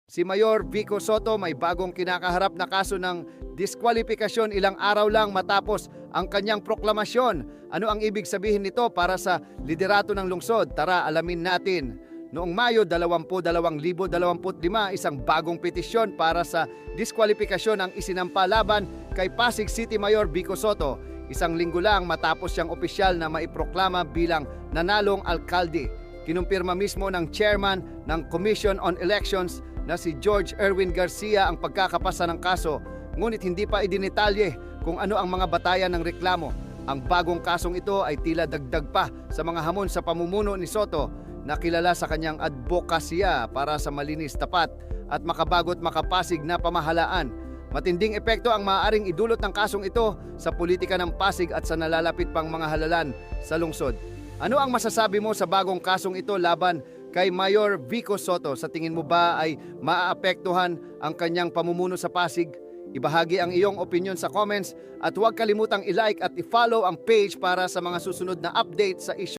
Si Mayor Vico Soto may bagong kinakaharap na kaso ng diskwalifikasyon ilang araw lang matapos ang kanyang proklamasyon. Ano ang ibig sabihin nito para sa liderato ng lungsod? Tara, alamin natin. Noong Mayo 2025, isang bagong petisyon para sa diskwalifikasyon ang isinampa laban kay Pasig City Mayor Vico Soto. Isang linggo lang matapos siyang opisyal na maiproklama bilang nanalong alkalde. Kinumpirma mismo ng chairman ng Commission on Elections na si George Erwin Garcia ang pagkakapasa ng kaso, ngunit hindi pa idinitalye kung ano ang mga batayan ng reklamo. Ang bagong kasong ito ay tila dagdag pa sa mga hamon sa pamumuno ni Soto na kilala sa kanyang advokasya para sa malinis, tapat at makabagot makapasig na pamahalaan. Matinding epekto ang maaaring idulot ng kasong ito sa politika ng Pasig at sa nalalapit pang mga halalan sa lungsod. Ano ang masasabi mo sa bagong kasong ito laban kay Mayor Vico Soto? Sa tingin mo ba ay maaapektuhan ang kanyang pamumuno sa Pasig? Ibahagi ang iyong opinion sa comments at huwag kalimutang i-like at i-follow ang page para sa mga susunod na update sa issue.